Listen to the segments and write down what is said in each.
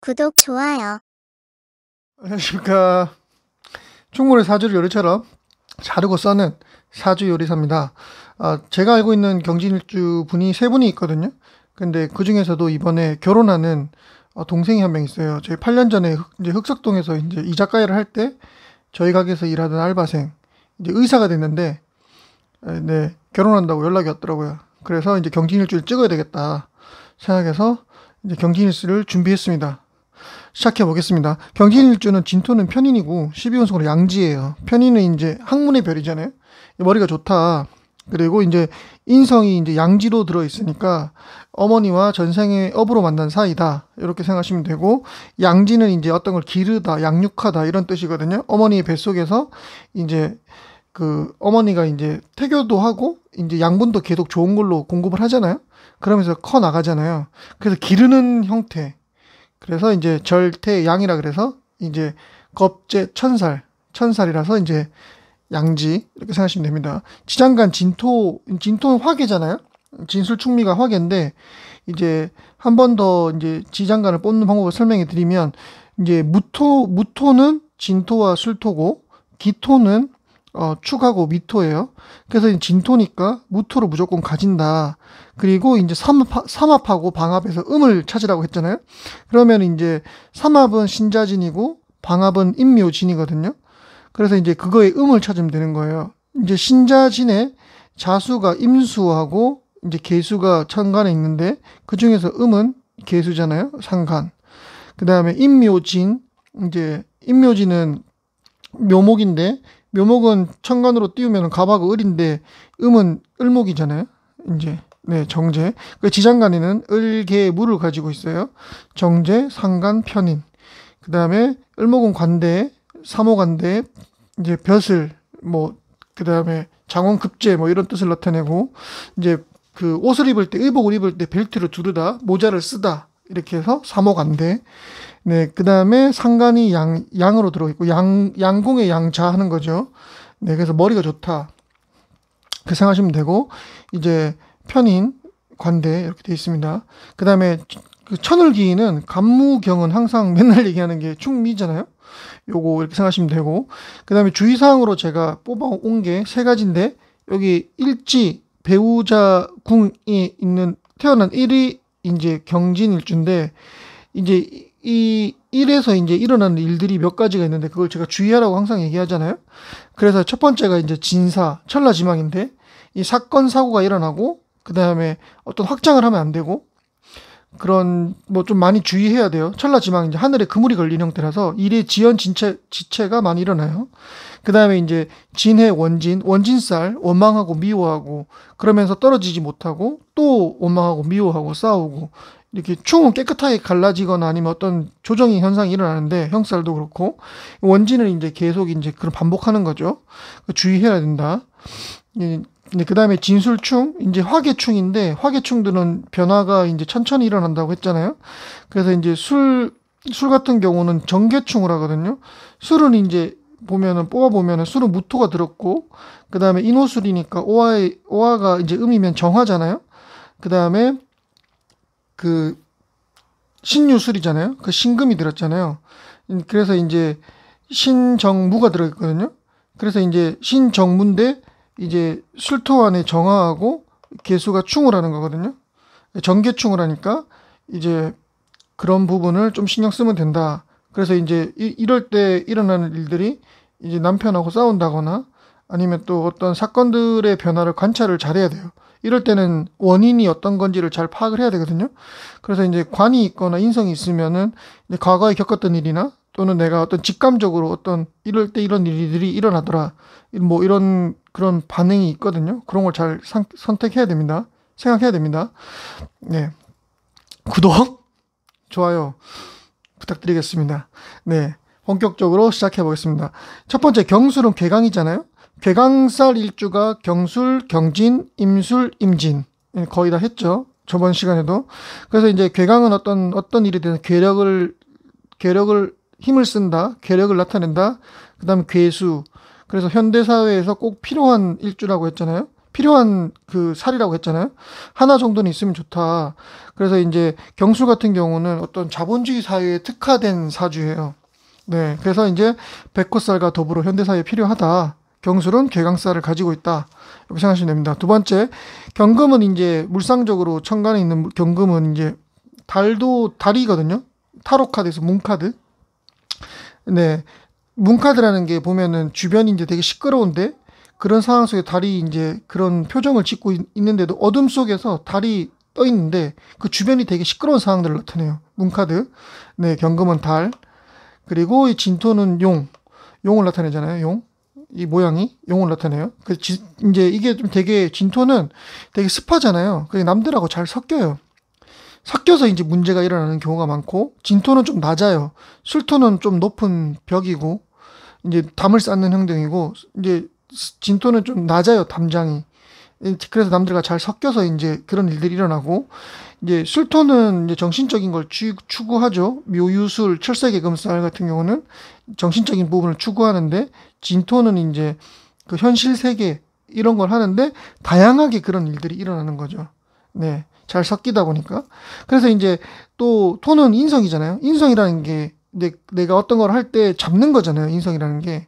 구독, 좋아요. 안녕하십니까. 충무의 사주를 요리처럼 자르고 써는 사주 요리사입니다. 제가 알고 있는 경진일주 분이 세 분이 있거든요. 근데 그 중에서도 이번에 결혼하는 동생이 한 명 있어요. 저희 8년 전에 이제 흑석동에서 이제 이자카 일을 할 때 저희 가게에서 일하던 알바생, 이제 의사가 됐는데, 네, 결혼한다고 연락이 왔더라고요. 그래서 이제 경진일주를 찍어야 되겠다 생각해서 이제 경진일주를 준비했습니다. 시작해 보겠습니다. 경진일주는 진토는 편인이고 12운석으로 양지예요. 편인은 이제 학문의 별이잖아요. 머리가 좋다. 그리고 이제 인성이 이제 양지로 들어 있으니까 어머니와 전생의 업으로 만난 사이다. 이렇게 생각하시면 되고, 양지는 이제 어떤 걸 기르다, 양육하다 이런 뜻이거든요. 어머니의 뱃속에서 이제 그 어머니가 이제 태교도 하고 이제 양분도 계속 좋은 걸로 공급을 하잖아요. 그러면서 커 나가잖아요. 그래서 기르는 형태. 그래서 이제 절태양이라 그래서 이제 겁재 천살이라서 이제 양지 이렇게 생각하시면 됩니다. 지장간 진토는 화계잖아요. 진술충미가 화계인데, 이제 한 번 더 이제 지장간을 뽑는 방법을 설명해 드리면, 이제 무토는 진토와 술토고 기토는 축하고 미토예요. 그래서 진토니까 무토로 무조건 가진다. 그리고 이제 삼합하고 방합에서 음을 찾으라고 했잖아요. 그러면 이제 삼합은 신자진이고 방합은 인묘진이거든요. 그래서 이제 그거의 음을 찾으면 되는 거예요. 이제 신자진에 자수가 임수하고 이제 계수가 천간에 있는데, 그 중에서 음은 계수잖아요. 상간. 그 다음에 인묘진, 이제 인묘진은 묘목인데, 묘목은 천간으로 띄우면 갑하고 을인데 음은 을목이잖아요. 이제 네, 정제. 그 지장간에는 을계 무를 가지고 있어요. 정제, 상간, 편인. 그 다음에 을목은 관대, 사모관대, 이제 벼슬, 뭐 그 다음에 장원급제 뭐 이런 뜻을 나타내고, 이제 그 옷을 입을 때, 의복을 입을 때 벨트를 두르다, 모자를 쓰다 이렇게 해서 사모관대. 네, 그 다음에 상간이 양으로 들어있고, 양공의 양자 하는 거죠. 네, 그래서 머리가 좋다. 그렇게 생각하시면 되고, 이제 편인, 관대 이렇게 되어 있습니다. 그 다음에 그 천을기인은 간무경은 항상 맨날 얘기하는 게 충미잖아요. 요거 이렇게 생각하시면 되고, 그 다음에 주의사항으로 제가 뽑아온 게 세 가지인데, 여기 일지, 배우자 궁이 있는 태어난 일이 이제 경진일주인데, 이제 이 일에서 이제 일어나는 일들이 몇 가지가 있는데, 그걸 제가 주의하라고 항상 얘기하잖아요. 그래서 첫 번째가 이제 진사, 천라지망인데, 이 사건 사고가 일어나고, 그 다음에 어떤 확장을 하면 안 되고, 그런 뭐 좀 많이 주의해야 돼요. 천라지망 이제 하늘에 그물이 걸린 형태라서 일의 지연 지체가 많이 일어나요. 그 다음에 이제 진해 원진살 원망하고 미워하고, 그러면서 떨어지지 못하고 또 원망하고 미워하고 싸우고, 이렇게 충은 깨끗하게 갈라지거나 아니면 어떤 조정의 현상이 일어나는데, 형살도 그렇고, 원진은 이제 계속 이제 그런 반복하는 거죠. 주의해야 된다. 그 다음에 진술충, 이제 화계충인데, 화계충들은 변화가 이제 천천히 일어난다고 했잖아요. 그래서 이제 술 같은 경우는 정계충을 하거든요. 술은 이제 뽑아보면은 술은 무토가 들었고, 그 다음에 인호술이니까 오화가 이제 음이면 정화잖아요. 그 다음에 그 신유술이잖아요. 그 신금이 들었잖아요. 그래서 이제 신정무가 들어있거든요. 그래서 이제 신정무인데 이제 술토 안에 정화하고 계수가 충을 하는 거거든요. 정계충을 하니까 이제 그런 부분을 좀 신경 쓰면 된다. 그래서 이제 이럴 때 일어나는 일들이 이제 남편하고 싸운다거나 아니면 또 어떤 사건들의 변화를 관찰을 잘해야 돼요. 이럴 때는 원인이 어떤 건지를 잘 파악을 해야 되거든요. 그래서 이제 관이 있거나 인성이 있으면은 이제 과거에 겪었던 일이나, 또는 내가 어떤 직감적으로 어떤 이럴 때 이런 일들이 일어나더라, 뭐 이런 그런 반응이 있거든요. 그런 걸 잘 선택해야 됩니다. 생각해야 됩니다. 네, 구독, 좋아요 부탁드리겠습니다. 네, 본격적으로 시작해 보겠습니다. 첫 번째, 경술은 괴강이잖아요. 괴강살 일주가 경술, 경진, 임술, 임진, 거의 다 했죠. 저번 시간에도. 그래서 이제 괴강은 어떤 일에 대해서 괴력을 힘을 쓴다, 괴력을 나타낸다. 그 다음에 괴수. 그래서 현대사회에서 꼭 필요한 일주라고 했잖아요. 필요한 그 살이라고 했잖아요. 하나 정도는 있으면 좋다. 그래서 이제 경술 같은 경우는 어떤 자본주의 사회에 특화된 사주예요. 네, 그래서 이제 백호살과 더불어 현대사회에 필요하다. 경술은 개강살을 가지고 있다. 이렇게 생각하시면 됩니다. 두 번째, 경금은 이제 물상적으로 천간에 있는 경금은 이제 달이거든요. 타로 카드에서 문카드. 네, 문카드라는 게 보면은 주변이 이제 되게 시끄러운데 그런 상황 속에 달이 이제 그런 표정을 짓고 있는데도 어둠 속에서 달이 떠 있는데 그 주변이 되게 시끄러운 상황들을 나타내요. 문카드. 네, 경금은 달. 그리고 이 진토는 용을 나타내잖아요. 이 모양이 용을 나타내요. 이제 이게 좀 되게 진토는 되게 습하잖아요. 그게 남들하고 잘 섞여요. 섞여서 이제 문제가 일어나는 경우가 많고 진토는 좀 낮아요. 술토는 좀 높은 벽이고 이제 담을 쌓는 행동이고 이제 진토는 좀 낮아요. 담장이. 그래서 남들과 잘 섞여서 이제 그런 일들이 일어나고 이제 술토는 이제 정신적인 걸 추구하죠. 묘유술, 철새개금살 같은 경우는 정신적인 부분을 추구하는데 진토는 이제 그 현실 세계 이런 걸 하는데 다양하게 그런 일들이 일어나는 거죠. 네. 잘 섞이다 보니까. 그래서 이제 또 토는 인성이잖아요. 인성이라는 게 내가 어떤 걸 할 때 잡는 거잖아요. 인성이라는 게.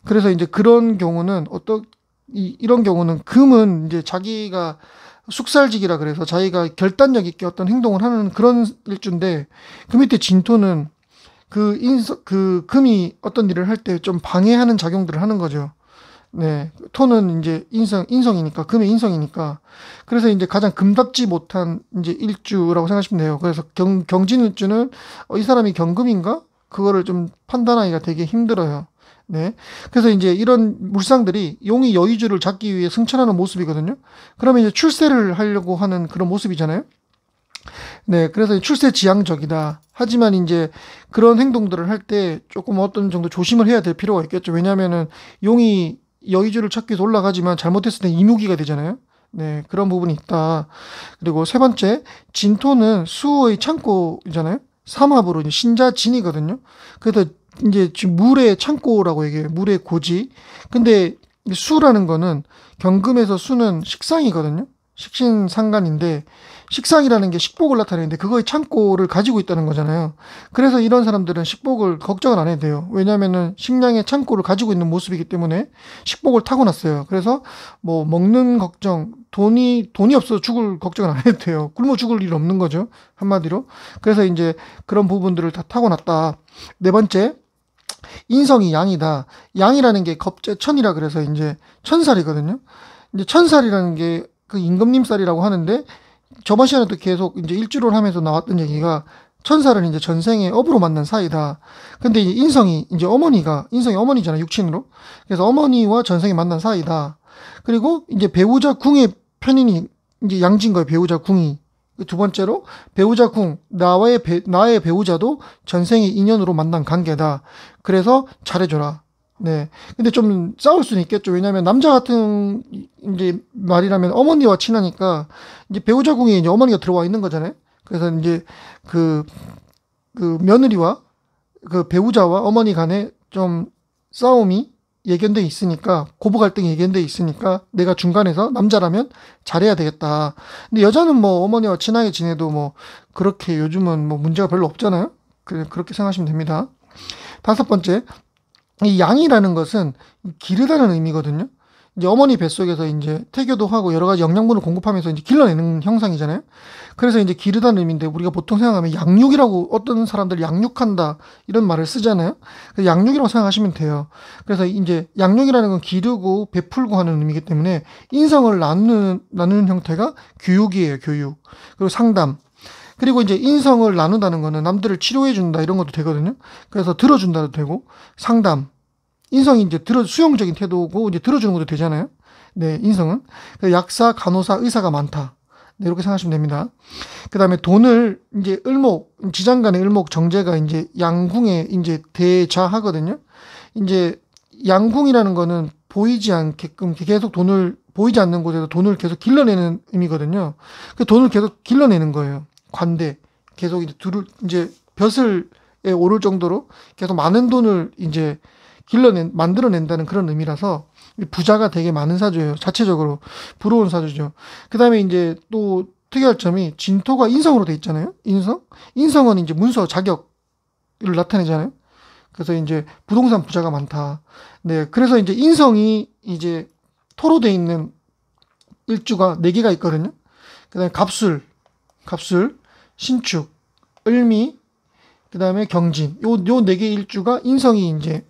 그래서 이제 그런 경우는 이런 경우는 금은 이제 자기가 숙살직이라 그래서 자기가 결단력 있게 어떤 행동을 하는 그런 일주인데 그 밑에 진토는 그 금이 어떤 일을 할 때 좀 방해하는 작용들을 하는 거죠. 네. 토는 이제 인성이니까, 금의 인성이니까. 그래서 이제 가장 금답지 못한 이제 일주라고 생각하시면 돼요. 그래서 경진일주는 이 사람이 경금인가? 그거를 좀 판단하기가 되게 힘들어요. 네. 그래서 이제 이런 물상들이 용이 여의주를 잡기 위해 승천하는 모습이거든요. 그러면 이제 출세를 하려고 하는 그런 모습이잖아요. 네. 그래서 출세지향적이다. 하지만 이제 그런 행동들을 할 때 조금 어떤 정도 조심을 해야 될 필요가 있겠죠. 왜냐하면은 용이 여의주를 찾기 위해서 올라가지만 잘못했을 때 이무기가 되잖아요. 네. 그런 부분이 있다. 그리고 세 번째, 진토는 수의 창고이잖아요. 삼합으로 이제 신자진이거든요. 그래서 이제 지금 물의 창고라고 얘기해요. 물의 고지. 근데 수라는 거는 경금에서 수는 식상이거든요. 식신상간인데 식상이라는 게 식복을 나타내는데 그거의 창고를 가지고 있다는 거잖아요. 그래서 이런 사람들은 식복을 걱정을 안 해도 돼요. 왜냐하면은 식량의 창고를 가지고 있는 모습이기 때문에 식복을 타고났어요. 그래서 뭐 먹는 걱정, 돈이 없어서 죽을 걱정을 안 해도 돼요. 굶어 죽을 일 없는 거죠. 한마디로. 그래서 이제 그런 부분들을 다 타고났다. 네 번째, 인성이 양이다. 양이라는 게 겁재천이라 그래서 이제 천살이거든요. 이제 천살이라는 게 그 임금님살이라고 하는데 저번 시간에도 계속 이제 일주를 하면서 나왔던 얘기가 천살은 이제 전생에 업으로 만난 사이다. 근데 이제 인성이 어머니잖아, 육친으로. 그래서 어머니와 전생에 만난 사이다. 그리고 이제 배우자 궁의 편인이 이제 양진 거예요, 배우자 궁이. 두 번째로 배우자 궁, 나의 배우자도 전생의 인연으로 만난 관계다. 그래서 잘해줘라. 네. 근데 좀 싸울 수는 있겠죠. 왜냐하면 남자 같은 이제 말이라면 어머니와 친하니까 이제 배우자 궁에 이제 어머니가 들어와 있는 거잖아요. 그래서 이제 그 며느리와 그 배우자와 어머니 간에 좀 싸움이 예견돼 있으니까 고부 갈등이 예견돼 있으니까 내가 중간에서 남자라면 잘해야 되겠다. 근데 여자는 뭐 어머니와 친하게 지내도 뭐 그렇게 요즘은 뭐 문제가 별로 없잖아요. 그렇게 생각하시면 됩니다. 다섯 번째, 이 양이라는 것은 기르다는 의미거든요. 이제 어머니 뱃속에서 이제 태교도 하고 여러 가지 영양분을 공급하면서 이제 길러내는 형상이잖아요. 그래서 이제 기르다는 의미인데 우리가 보통 생각하면 양육이라고 어떤 사람들 양육한다 이런 말을 쓰잖아요. 그래서 양육이라고 생각하시면 돼요. 그래서 이제 양육이라는 건 기르고 베풀고 하는 의미이기 때문에 인성을 나누는 형태가 교육이에요. 교육. 그리고 상담. 그리고 이제 인성을 나눈다는 거는 남들을 치료해준다 이런 것도 되거든요. 그래서 들어준다도 되고 상담. 인성이 이제 수용적인 태도고 이제 들어주는 것도 되잖아요. 네, 인성은. 약사, 간호사, 의사가 많다. 네, 이렇게 생각하시면 됩니다. 그 다음에 돈을 이제 지장간의 을목 정제가 이제 양궁에 이제 대자하거든요. 이제 양궁이라는 거는 보이지 않게끔 계속 보이지 않는 곳에서 돈을 계속 길러내는 의미거든요. 그 돈을 계속 길러내는 거예요. 관대. 계속 이제 벼슬에 오를 정도로 계속 많은 돈을 이제 만들어낸다는 그런 의미라서 부자가 되게 많은 사주예요. 자체적으로 부러운 사주죠. 그 다음에 이제 또 특이할 점이 진토가 인성으로 돼 있잖아요. 인성은 이제 문서 자격을 나타내잖아요. 그래서 이제 부동산 부자가 많다. 네, 그래서 이제 인성이 이제 토로 돼 있는 일주가 4개가 있거든요. 그다음에 갑술, 신축, 을미, 그다음에 경진. 요 4개 일주가 인성이 이제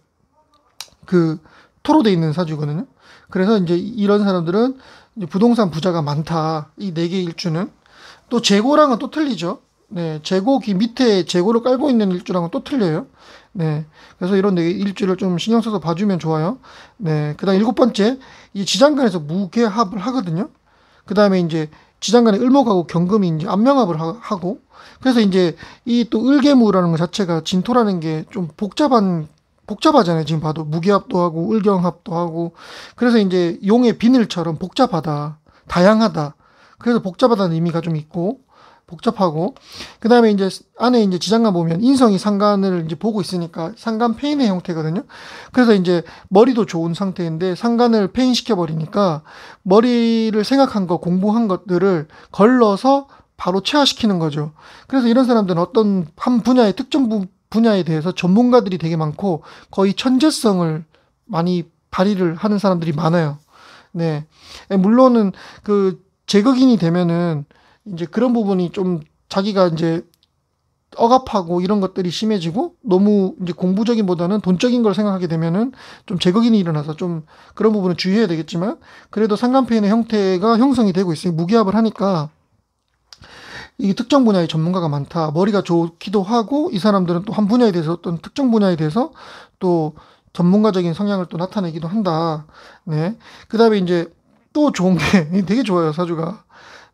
그 토로 돼 있는 사주거든요. 그래서 이제 이런 사람들은 이제 부동산 부자가 많다. 이 4개 일주는 또 재고랑은 또 틀리죠. 네, 재고기 밑에 재고를 깔고 있는 일주랑은 또 틀려요. 네, 그래서 이런 4개 일주를 좀 신경 써서 봐주면 좋아요. 네, 그다음 7번째, 이 지장간에서 무게합을 하거든요. 그다음에 이제 지장간에 을목하고 경금이 이제 안명합을 하고, 그래서 이제 이 또 을계무라는 것 자체가 진토라는 게 좀 복잡하잖아요. 지금 봐도 무게합도 하고 을경합도 하고, 그래서 이제 용의 비늘처럼 복잡하다, 다양하다. 그래서 복잡하다는 의미가 좀 있고 복잡하고, 그 다음에 이제 안에 이제 지장간 보면 인성이 상간을 이제 보고 있으니까 상간 폐인의 형태거든요. 그래서 이제 머리도 좋은 상태인데 상간을 폐인시켜 버리니까 머리를 생각한 거, 공부한 것들을 걸러서 바로 체화시키는 거죠. 그래서 이런 사람들은 어떤 한 분야의 특정 분야에 대해서 전문가들이 되게 많고 거의 천재성을 많이 발휘를 하는 사람들이 많아요. 네. 물론은 그 제극인이 되면은 이제 그런 부분이 좀 자기가 이제 억압하고 이런 것들이 심해지고 너무 이제 공부적인보다는 돈적인 걸 생각하게 되면은 좀 제극인이 일어나서 좀 그런 부분은 주의해야 되겠지만, 그래도 상간폐인의 형태가 형성이 되고 있으니 무기합을 하니까 이 특정 분야의 전문가가 많다. 머리가 좋기도 하고 이 사람들은 또 한 분야에 대해서 어떤 특정 분야에 대해서 또 전문가적인 성향을 또 나타내기도 한다. 네. 그다음에 이제 또 좋은 게 되게 좋아요, 사주가.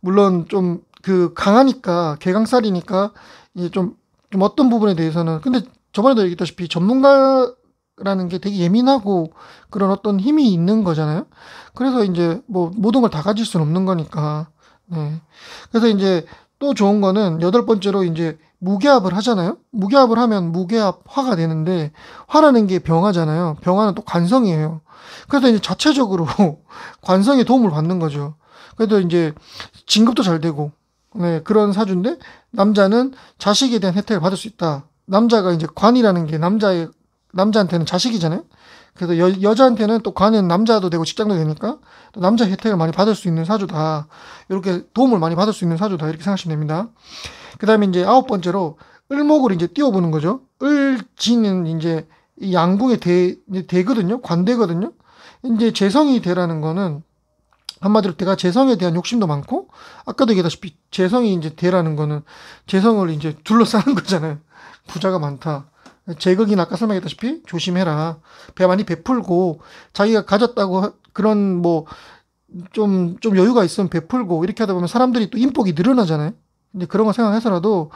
물론 좀 그 강하니까 개강살이니까 이제 좀 어떤 부분에 대해서는, 근데 저번에도 얘기했다시피 전문가라는 게 되게 예민하고 그런 어떤 힘이 있는 거잖아요. 그래서 이제 뭐 모든 걸 다 가질 수는 없는 거니까. 네. 그래서 이제 또 좋은 거는 8번째로 이제 무게합을 하잖아요. 무게합을 하면 무게합 화가 되는데, 화라는 게 병화잖아요. 병화는 또 관성이에요. 그래서 이제 자체적으로 관성에 도움을 받는 거죠. 그래도 이제 진급도 잘 되고, 네, 그런 사주인데 남자는 자식에 대한 혜택을 받을 수 있다. 남자가 이제 관이라는 게 남자한테는 자식이잖아요. 그래서 여자한테는 또 관은 남자도 되고 직장도 되니까 또 남자 혜택을 많이 받을 수 있는 사주다. 이렇게 도움을 많이 받을 수 있는 사주다. 이렇게 생각하시면 됩니다. 그 다음에 이제 9번째로 을목을 이제 띄워보는 거죠. 을지는 이제 이 양궁의 대거든요. 관대거든요. 이제 재성이 대라는 거는 한마디로 내가 재성에 대한 욕심도 많고, 아까도 얘기했다시피 재성이 이제 대라는 거는 재성을 이제 둘러싸는 거잖아요. 부자가 많다. 제극인 아까 설명했다시피 조심해라. 배 많이 베풀고 자기가 가졌다고 그런 뭐 좀 여유가 있으면 베풀고 이렇게 하다 보면 사람들이 또 인복이 늘어나잖아요. 근데 그런 거 생각해서라도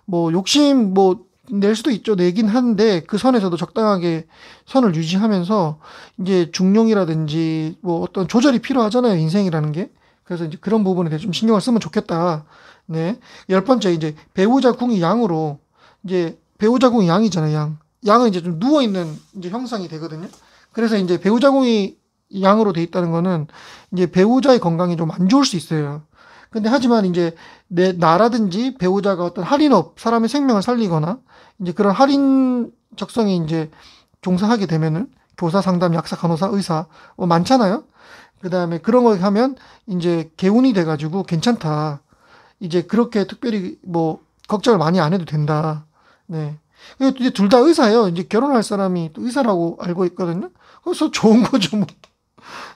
뭐 욕심 뭐 낼 수도 있죠. 내긴 하는데 그 선에서도 적당하게 선을 유지하면서 이제 중용이라든지 뭐 어떤 조절이 필요하잖아요. 인생이라는 게. 그래서 이제 그런 부분에 대해 좀 신경을 쓰면 좋겠다. 네. 10번째 이제 배우자 궁이 양으로, 이제 배우자 궁이 양이잖아요. 양은 이제 좀 누워 있는 이제 형상이 되거든요. 그래서 이제 배우자 궁이 양으로 돼 있다는 거는 이제 배우자의 건강이 좀 안 좋을 수 있어요. 근데 하지만 이제 나라든지 배우자가 어떤 할인업, 사람의 생명을 살리거나 이제 그런 할인 적성이 이제 종사하게 되면은 교사, 상담, 약사, 간호사, 의사 뭐 많잖아요. 그 다음에 그런 거 하면 이제 개운이 돼가지고 괜찮다. 이제 그렇게 특별히 뭐 걱정을 많이 안 해도 된다. 네. 이제 둘 다 의사예요. 이제 결혼할 사람이 또 의사라고 알고 있거든요. 그래서 좋은 거죠, 뭐.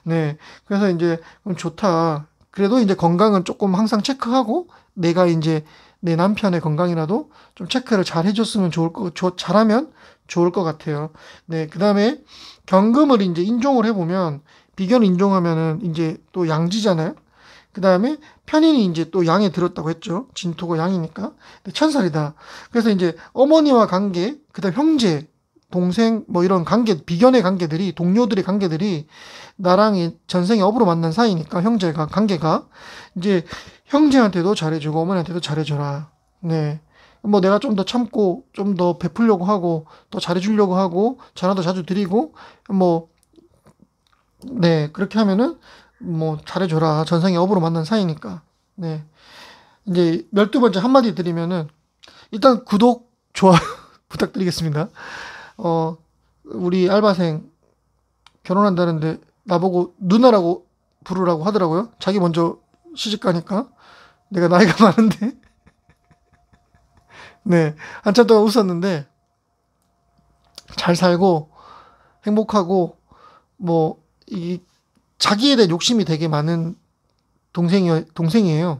네. 그래서 이제 좋다. 그래도 이제 건강은 조금 항상 체크하고 내가 이제 내 남편의 건강이라도 좀 체크를 잘 해줬으면 잘하면 좋을 것 같아요. 네. 그 다음에 경금을 이제 인종을 해보면, 비견을 인종하면은 이제 또 양지잖아요. 그 다음에 편인이 이제 또 양에 들었다고 했죠. 진토가 양이니까. 천살이다. 그래서 이제 어머니와 관계, 그 다음 형제, 동생, 뭐 이런 관계, 비견의 관계들이, 동료들의 관계들이 나랑 전생에 업으로 만난 사이니까 관계가 이제 형제한테도 잘해주고 어머니한테도 잘해줘라. 네. 뭐 내가 좀 더 참고 좀 더 베풀려고 하고 더 잘해주려고 하고 전화도 자주 드리고 뭐 네, 그렇게 하면은 뭐 잘해줘라. 전생에 업으로 만난 사이니까. 네. 이제 12번째 한마디 드리면은 일단 구독, 좋아요 부탁드리겠습니다. 어, 우리 알바생 결혼한다는데 나보고 누나라고 부르라고 하더라고요. 자기 먼저 시집 가니까. 내가 나이가 많은데. 네. 한참 동안 웃었는데 잘 살고 행복하고 뭐 이 자기에 대한 욕심이 되게 많은 동생이에요.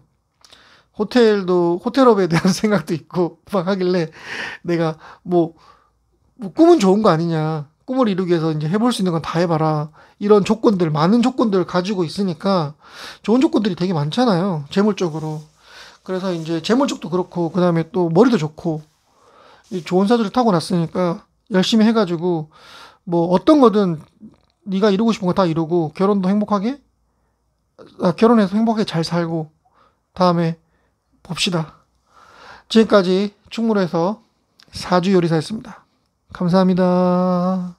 호텔업에 대한 생각도 있고 막 하길래 내가 뭐 꿈은 좋은 거 아니냐. 꿈을 이루기 위해서 이제 해볼 수 있는 건 다 해봐라. 이런 조건들, 많은 조건들을 가지고 있으니까 좋은 조건들이 되게 많잖아요. 재물적으로. 그래서 이제 재물적도 그렇고, 그 다음에 또 머리도 좋고, 이 좋은 사주를 타고 났으니까 열심히 해가지고, 뭐 어떤 거든 네가 이루고 싶은 거 다 이루고, 결혼해서 행복하게 잘 살고, 다음에 봅시다. 지금까지 충무로에서 사주 요리사였습니다. 감사합니다.